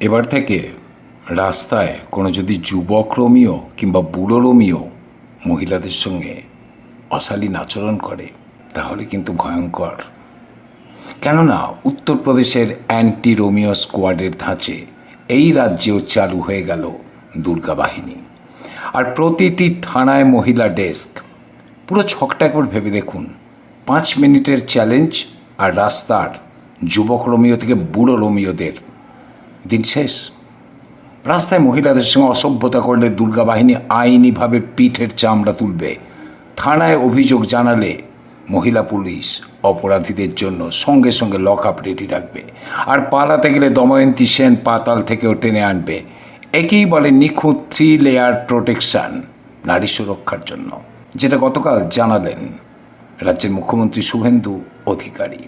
এবার থেকে রাস্তায় কোনো যদি যুবক রোমিও কিংবা বুড়ো রোমিও মহিলাদের সঙ্গে অশালীন আচরণ করে তাহলে কিন্তু ভয়ঙ্কর। কেননা উত্তরপ্রদেশের অ্যান্টি রোমিও স্কোয়াডের ধাঁচে এই রাজ্যেও চালু হয়ে গেল দুর্গা বাহিনী। আর প্রতিটি থানায় মহিলা ডেস্ক। পুরো ছকটা একবার ভেবে দেখুন, 5 মিনিটের চ্যালেঞ্জ আর রাস্তার যুবক রোমিও থেকে বুড়ো রোমিওদের দিন শেষ। রাস্তায় মহিলাদের সঙ্গে অসভ্যতা করলে দুর্গা বাহিনী আইনিভাবে পিঠের চামড়া তুলবে। থানায় অভিযোগ জানালে মহিলা পুলিশ অপরাধীদের জন্য সঙ্গে সঙ্গে লক আপ রেডি রাখবে। আর পালাতে গেলে দময়ন্তী সেন পাতাল থেকেও টেনে আনবে। একেই বলে নিখুঁত 3 লেয়ার প্রোটেকশন নারী সুরক্ষার জন্য, যেটা গতকাল জানালেন রাজ্যের মুখ্যমন্ত্রী শুভেন্দু অধিকারী।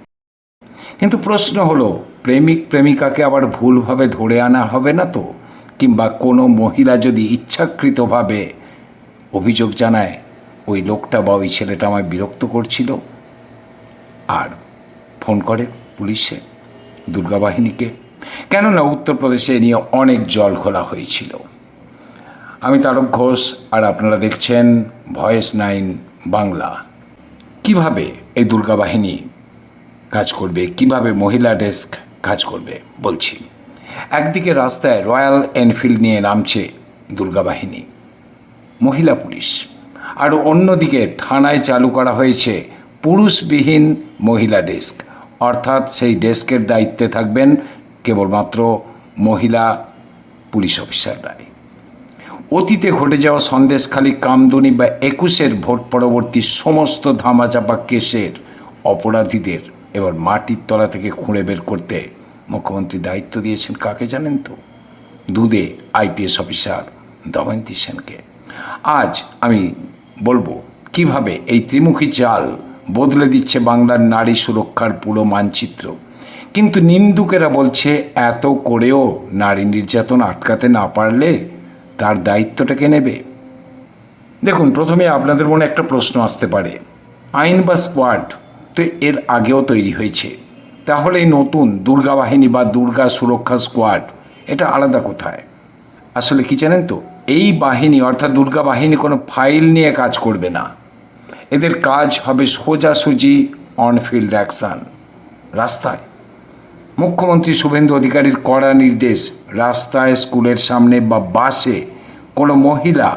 কিন্তু প্রশ্ন হলো, প্রেমিক প্রেমিকাকে আবার ভুলভাবে ধরে আনা হবে না তো? কিংবা কোনো মহিলা যদি ইচ্ছাকৃতভাবে অভিযোগ জানায় ওই লোকটা বা ওই ছেলেটা আমায় বিরক্ত করছিল, আর ফোন করে পুলিশে, দুর্গা বাহিনীকে। কেননা উত্তরপ্রদেশে নিয়ে অনেক জল খোলা হয়েছিল। আমি তারক ঘোষ, আর আপনারা দেখছেন ভয়েস 9 বাংলা। কিভাবে এই দুর্গা বাহিনী কাজ করবে, কিভাবে মহিলা ডেস্ক কাজ করবে বলছি। একদিকে রাস্তায় রয়্যাল এনফিল্ড নিয়ে নামছে দুর্গা বাহিনী, মহিলা পুলিশ। আর অন্যদিকে থানায় চালু করা হয়েছে পুরুষবিহীন মহিলা ডেস্ক, অর্থাৎ সেই ডেস্কের দায়িত্বে থাকবেন কেবলমাত্র মহিলা পুলিশ অফিসাররাই। অতীতে ঘটে যাওয়া সন্দেশখালী, কামদুনি বা 21-এর ভোট পরবর্তী সমস্ত ধামাচাপা কেসের অপরাধীদের এবার মাটির তলা থেকে খুঁড়ে বের করতে মুখ্যমন্ত্রী দায়িত্ব দিয়েছেন কাকে জানেন তো? দুদে আইপিএস অফিসার দময়ন্তী সেনকে। আজ আমি বলবো কিভাবে এই ত্রিমুখী চাল বদলে দিচ্ছে বাংলার নারী সুরক্ষার পুরো মানচিত্র। কিন্তু নিন্দুকেরা বলছে, এত করেও নারী নির্যাতন আটকাতে না পারলে তার দায়িত্বটা কে নেবে? দেখুন, প্রথমে আপনাদের মনে একটা প্রশ্ন আসতে পারে, আইন বা স্কোয়াড তো এর আগেও তৈরি হয়েছে, তাহলে এই নতুন দুর্গা বাহিনী বা দুর্গা সুরক্ষা স্কোয়াড এটা আলাদা কোথায়? আসলে কি জানেন তো, এই বাহিনী অর্থাৎ দুর্গা বাহিনী কোনো ফাইল নিয়ে কাজ করবে না। এদের কাজ হবে সোজাসুজি অনফিল্ড অ্যাকশন, রাস্তায়। মুখ্যমন্ত্রী শুভেন্দু অধিকারীর কড়া নির্দেশ, রাস্তায়, স্কুলের সামনে বা বাসে কোনো মহিলা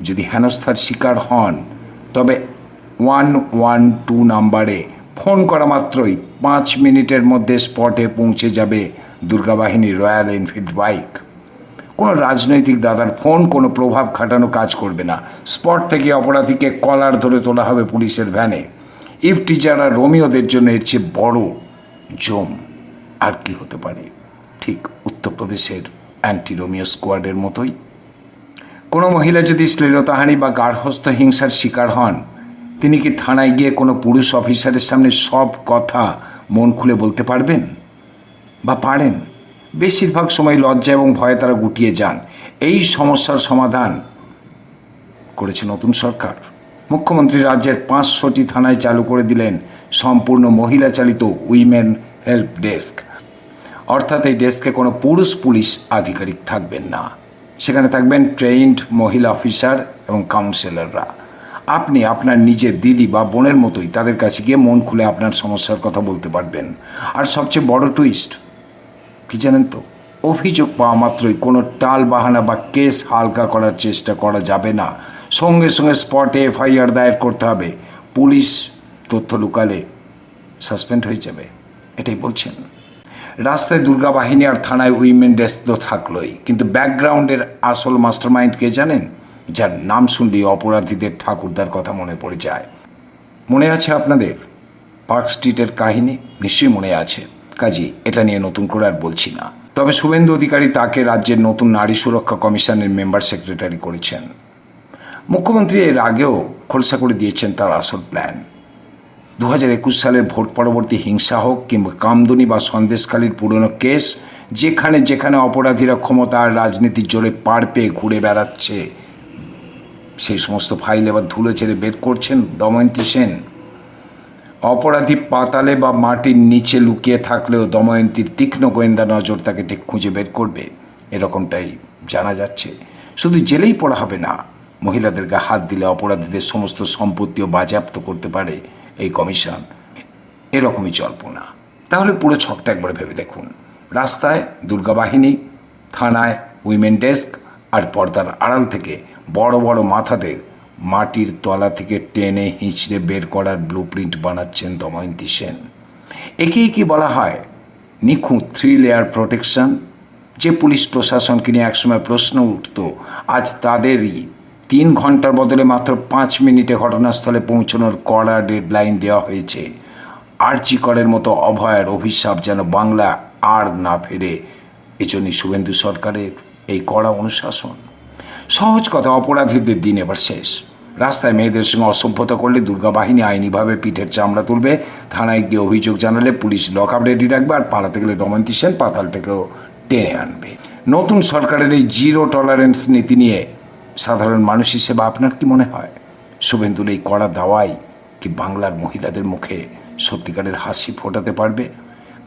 যদি হেনস্থার শিকার হন তবে 112 নাম্বারে ফোন করা মাত্রই 5 মিনিটের মধ্যে স্পটে পৌঁছে যাবে দুর্গা বাহিনীর রয়্যাল এনফিল্ড বাইক। কোনো রাজনৈতিক দাদার ফোন কোনো প্রভাব খাটানো কাজ করবে না। স্পট থেকে অপরাধীকে কলার ধরে তোলা হবে পুলিশের ভ্যানে। ইফ টিচার আর রোমিওদের জন্য এর চেয়ে বড় জম আর কি হতে পারে? ঠিক উত্তরপ্রদেশের অ্যান্টি রোমিও স্কোয়াডের মতোই। কোনো মহিলা যদি শ্লীলতাহানি বা গার্হস্থ্য হিংসার শিকার হন, তিনি কি থানায় গিয়ে কোনো পুরুষ অফিসারের সামনে সব কথা মন খুলে বলতে পারবেন বা পারেন? বেশিরভাগ সময় লজ্জা এবং ভয়ে তারা গুটিয়ে যান। এই সমস্যার সমাধান করেছে নতুন সরকার। মুখ্যমন্ত্রী রাজ্যের 500টি থানায় চালু করে দিলেন সম্পূর্ণ মহিলা চালিত উইমেন হেল্প ডেস্ক। অর্থাৎ এই ডেস্কে কোনো পুরুষ পুলিশ আধিকারিক থাকবেন না, সেখানে থাকবেন ট্রেইনড মহিলা অফিসার এবং কাউন্সিলররা। আপনি আপনার নিজের দিদি বা বোনের মতোই তাদের কাছে গিয়ে মন খুলে আপনার সমস্যার কথা বলতে পারবেন। আর সবচেয়ে বড় টুইস্ট কি জানেন তো, অভিযোগ পাওয়া মাত্রই কোনো টাল বাহানা বা কেস হালকা করার চেষ্টা করা যাবে না। সঙ্গে সঙ্গে স্পটে এফআইআর দায়ের করতে হবে। পুলিশ তথ্য লুকালে সাসপেন্ড হয়ে যাবে, এটাই বলছেন। রাস্তায় দুর্গা বাহিনী আর থানায় উইমেন ডেস্ক তো থাকলোই, কিন্তু ব্যাকগ্রাউন্ডের আসল মাস্টারমাইন্ড কে জানেন? যার নাম শুনলেই অপরাধীদের ঠাকুরদার কথা মনে পড়ে যায়। মনে আছে আপনাদের পার্ক স্ট্রিটের কাহিনী? নিশ্চয়ই মনে আছে, কাজী এটা নিয়ে নতুন করে আর বলছি না। তবে শুভেন্দু অধিকারী তাকে রাজ্যের নতুন নারী সুরক্ষা কমিশনের মেম্বার সেক্রেটারি করেছেন। মুখ্যমন্ত্রী এর আগেও খোলসা করে দিয়েছেন তার আসল প্ল্যান। 2021 সালের ভোট পরবর্তী হিংসা হোক কিংবা কামদুনি বা সন্দেশখালীর পুরনো কেস, যেখানে যেখানে অপরাধীরা ক্ষমতা আর রাজনীতির জোরে পাড় পেয়ে ঘুরে বেড়াচ্ছে, সেই সমস্ত ফাইল এবার ধুলো ছেড়ে বের করছেন দময়ন্তী সেন। অপরাধী পাতালে বা মাটির নিচে লুকিয়ে থাকলেও দময়ন্তীর তীক্ষ্ণ গোয়েন্দা নজর তাকে ঠিক খুঁজে বের করবে, এরকমটাই জানা যাচ্ছে। শুধু জেলেই পড়া হবে না, মহিলাদেরকে হাত দিলে অপরাধীদের সমস্ত সম্পত্তিও বাজেয়াপ্ত করতে পারে এই কমিশন। এরকমই জল্পনা। তাহলে পুরো ছকটা একবার ভেবে দেখুন। রাস্তায় দুর্গা বাহিনী, থানায় উইমেন ডেস্ক, আর পর্দার আড়াল থেকে বড় বড় মাথাদের মাটির তলা থেকে টেনে হিঁচড়ে বের করার ব্লুপ্রিন্ট বানাচ্ছেন দময়ন্তী সেন। একেই কি বলা হয় নিখুঁত 3 লেয়ার প্রোটেকশন? যে পুলিশ প্রশাসনকে নিয়ে একসময় প্রশ্ন উঠত, আজ তাদেরই 3 ঘন্টার বদলে মাত্র 5 মিনিটে ঘটনাস্থলে পৌঁছানোর কড়া ডেডলাইন দেওয়া হয়েছে। আরজি করের মতো অভয়ের অভিশাপ যেন বাংলা আর না ফেরে, এজন্যই শুভেন্দু সরকারের এই কড়া অনুশাসন। সহজ কথা, অপরাধীদের দিন এবার শেষ। রাস্তায় মেয়েদের সঙ্গে অসভ্যতা করলে দুর্গা বাহিনী আইনিভাবে পিঠের চামড়া তুলবে, থানায় গিয়ে অভিযোগ জানালে পুলিশ লকআপ রেডি রাখবে, আর পালাতে গেলে দময়ন্তী সেন পাতাল থেকেও টেনে আনবে। নতুন সরকারের এই জিরো টলারেন্স নীতি নিয়ে সাধারণ মানুষ হিসেবে আপনার কি মনে হয়? শুভেন্দুর এই কড়া দাওয়াই কি বাংলার মহিলাদের মুখে সত্যিকারের হাসি ফোটাতে পারবে?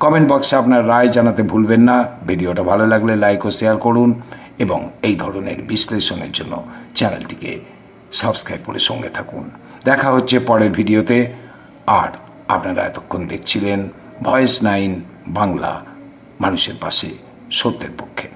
কমেন্ট বক্সে আপনার রায় জানাতে ভুলবেন না। ভিডিওটা ভালো লাগলে লাইক ও শেয়ার করুন এবং এই ধরনের বিশ্লেষণের জন্য চ্যানেলটিকে সাবস্ক্রাইব করে সঙ্গে থাকুন। দেখা হচ্ছে পরের ভিডিওতে। আর আপনারা এতক্ষণ দেখছিলেন ভয়েস 9 বাংলা, মানুষের পাশে, সত্যের পক্ষে।